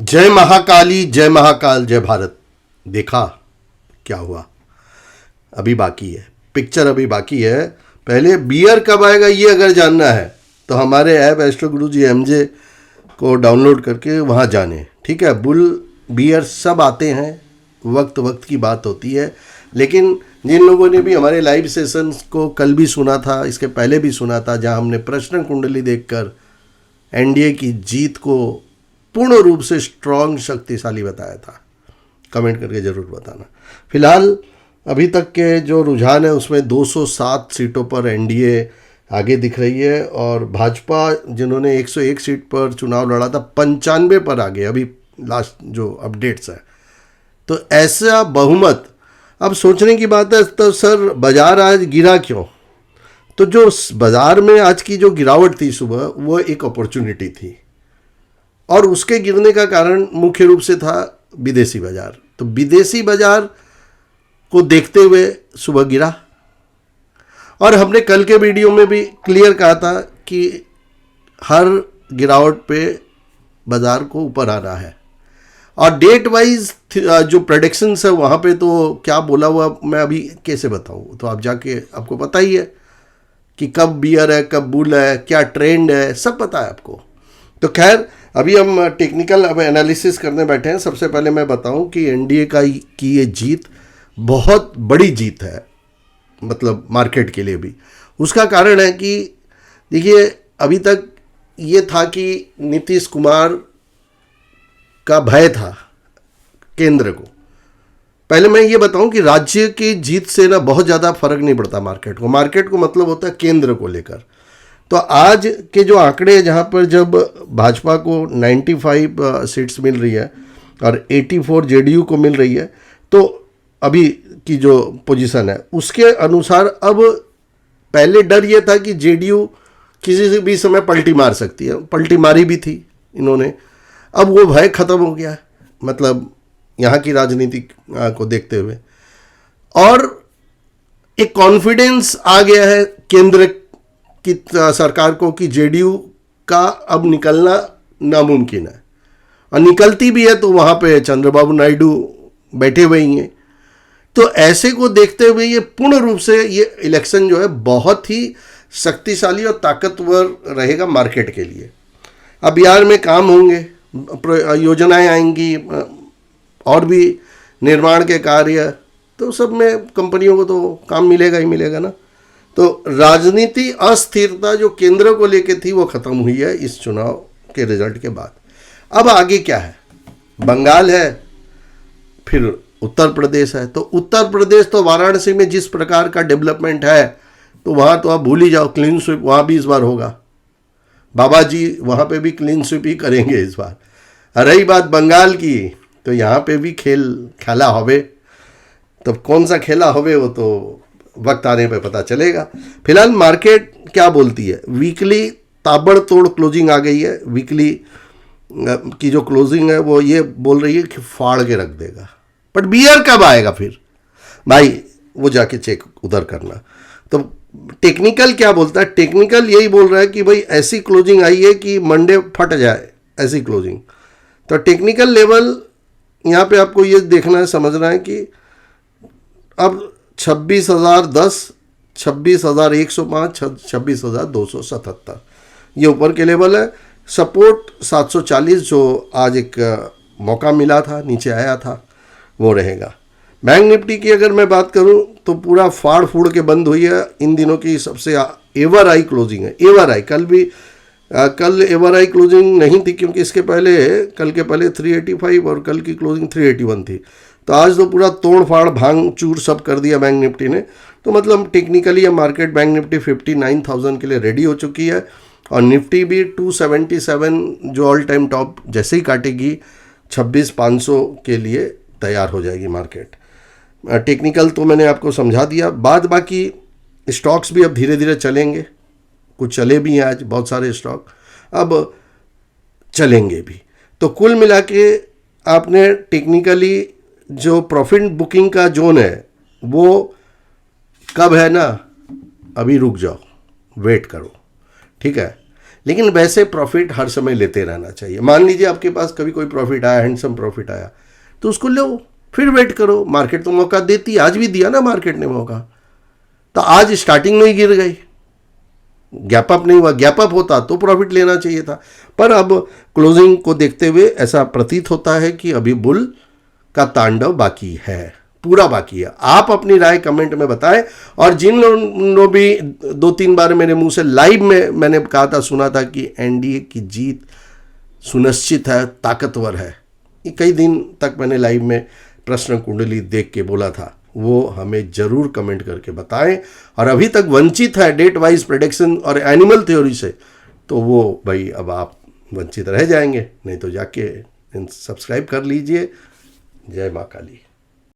जय महाकाली, जय महाकाल, जय भारत। देखा क्या हुआ? अभी बाकी है, पिक्चर अभी बाकी है। पहले बियर कब आएगा ये अगर जानना है तो हमारे ऐप एस्ट्रो गुरुजी एमजे को डाउनलोड करके वहाँ जाने। ठीक है, बुल बियर सब आते हैं, वक्त वक्त की बात होती है। लेकिन जिन लोगों ने भी हमारे लाइव सेशंस को कल भी सुना था, इसके पहले भी सुना था, जहाँ हमने प्रश्न कुंडली देखकर एनडीए की जीत को पूर्ण रूप से स्ट्रॉन्ग, शक्तिशाली बताया था, कमेंट करके ज़रूर बताना। फिलहाल अभी तक के जो रुझान है उसमें 207 सीटों पर एनडीए आगे दिख रही है और भाजपा जिन्होंने 101 सीट पर चुनाव लड़ा था 95 पर आगे, अभी लास्ट जो अपडेट्स है। तो ऐसा बहुमत, अब सोचने की बात है तो सर बाजार आज गिरा क्यों? तो जो बाजार में आज की जो गिरावट थी सुबह, वो एक अपॉर्चुनिटी थी और उसके गिरने का कारण मुख्य रूप से था विदेशी बाजार। तो विदेशी बाजार को देखते हुए सुबह गिरा और हमने कल के वीडियो में भी क्लियर कहा था कि हर गिरावट पे बाजार को ऊपर आ रहा है। और डेट वाइज जो प्रेडिक्शंस है वहाँ पे तो क्या बोला हुआ मैं अभी कैसे बताऊँ? तो आप जाके, आपको पता ही है कि कब बियर है, कब बुल है, क्या ट्रेंड है, सब पता है आपको। तो खैर, अभी हम टेक्निकल अब एनालिसिस करने बैठे हैं। सबसे पहले मैं बताऊं कि एनडीए की ये जीत बहुत बड़ी जीत है, मतलब मार्केट के लिए भी। उसका कारण है कि देखिए, अभी तक ये था कि नीतीश कुमार का भय था केंद्र को। पहले मैं ये बताऊं कि राज्य की जीत से ना बहुत ज़्यादा फर्क नहीं पड़ता मार्केट को मतलब होता है केंद्र को लेकर। तो आज के जो आंकड़े हैं, जहाँ पर जब भाजपा को 95 सीट्स मिल रही है और 84 जेडीयू को मिल रही है, तो अभी की जो पोजीशन है उसके अनुसार अब पहले डर ये था कि जेडीयू किसी से भी समय पलटी मार सकती है, पलटी मारी भी थी इन्होंने। अब वो भय खत्म हो गया है, मतलब यहाँ की राजनीति को देखते हुए, और एक कॉन्फिडेंस आ गया है केंद्र की सरकार को कि जेडीयू का अब निकलना नामुमकिन है। और निकलती भी है तो वहाँ पे चंद्रबाबू नायडू बैठे हुए ही हैं। तो ऐसे को देखते हुए ये पूर्ण रूप से ये इलेक्शन जो है बहुत ही शक्तिशाली और ताकतवर रहेगा मार्केट के लिए। अब बिहार में काम होंगे, योजनाएं आएंगी और भी निर्माण के कार्य, तो सब में कंपनियों को तो काम मिलेगा ही मिलेगा ना। तो राजनीति अस्थिरता जो केंद्र को लेके थी वो खत्म हुई है इस चुनाव के रिजल्ट के बाद। अब आगे क्या है? बंगाल है, फिर उत्तर प्रदेश है। तो उत्तर प्रदेश तो वाराणसी में जिस प्रकार का डेवलपमेंट है, तो वहाँ तो आप भूल ही जाओ, क्लीन स्वीप वहाँ भी इस बार होगा। बाबा जी वहाँ पे भी क्लीन स्वीप ही करेंगे इस बार। रही बात बंगाल की, तो यहाँ पे भी खेला होवे। तो कौन सा खेला होवे वो तो वक्त आने पे पता चलेगा। फिलहाल मार्केट क्या बोलती है? वीकली ताबड़तोड़ क्लोजिंग आ गई है। वीकली की जो क्लोजिंग है वो ये बोल रही है कि फाड़ के रख देगा। बट बियर कब आएगा फिर भाई, वो जाके चेक उधर करना। तो टेक्निकल क्या बोलता है? टेक्निकल यही बोल रहा है कि भाई ऐसी क्लोजिंग आई है कि मंडे फट जाए, ऐसी क्लोजिंग। तो टेक्निकल लेवल यहाँ पे आपको ये देखना है, समझना है कि अब 26,010, 26,105, 26,277 ये ऊपर के लेवल है। सपोर्ट 740 जो आज एक मौका मिला था, नीचे आया था, वो रहेगा। बैंक निफ्टी की अगर मैं बात करूं तो पूरा फाड़ फूड़ के बंद हुई है। इन दिनों की सबसे एवर आई क्लोजिंग है। एवर आई कल एवर आई क्लोजिंग नहीं थी, क्योंकि इसके पहले कल के पहले 385 और कल की क्लोजिंग 381 थी। तो आज तो पूरा तोड़ फाड़ भांग चूर सब कर दिया बैंक निफ्टी ने। तो मतलब टेक्निकली ये मार्केट बैंक निफ्टी 59,000 के लिए रेडी हो चुकी है और निफ्टी भी 277 जो ऑल टाइम टॉप जैसे ही काटेगी 26,500 के लिए तैयार हो जाएगी मार्केट। टेक्निकल तो मैंने आपको समझा दिया। बाद बाकी स्टॉक्स भी अब धीरे धीरे चलेंगे, कुछ चले भी हैं आज बहुत सारे स्टॉक, अब चलेंगे भी। तो कुल मिला के आपने टेक्निकली जो प्रॉफिट बुकिंग का जोन है वो कब है ना, अभी रुक जाओ, वेट करो, ठीक है। लेकिन वैसे प्रॉफिट हर समय लेते रहना चाहिए। मान लीजिए आपके पास कभी कोई प्रॉफिट आया, हैंडसम प्रॉफिट आया, तो उसको लो, फिर वेट करो। मार्केट तो मौका देती, आज भी दिया ना मार्केट ने मौका। तो आज स्टार्टिंग में ही गिर गई, गैप अप नहीं हुआ, गैप अप होता तो प्रॉफिट लेना चाहिए था। पर अब क्लोजिंग को देखते हुए ऐसा प्रतीत होता है कि अभी बुल का तांडव बाकी है, पूरा बाकी है। आप अपनी राय कमेंट में बताएं। और जिन लोगों भी 2-3 बार मेरे मुंह से लाइव में मैंने कहा था, सुना था कि एनडीए की जीत सुनिश्चित है, ताकतवर है, ये कई दिन तक मैंने लाइव में प्रश्न कुंडली देख के बोला था, वो हमें जरूर कमेंट करके बताएं। और अभी तक वंचित है डेट वाइज प्रेडिक्शन और एनिमल थ्योरी से, तो वो भाई अब आप वंचित रह जाएंगे। नहीं तो जाके सब्सक्राइब कर लीजिए। जय माँ काली।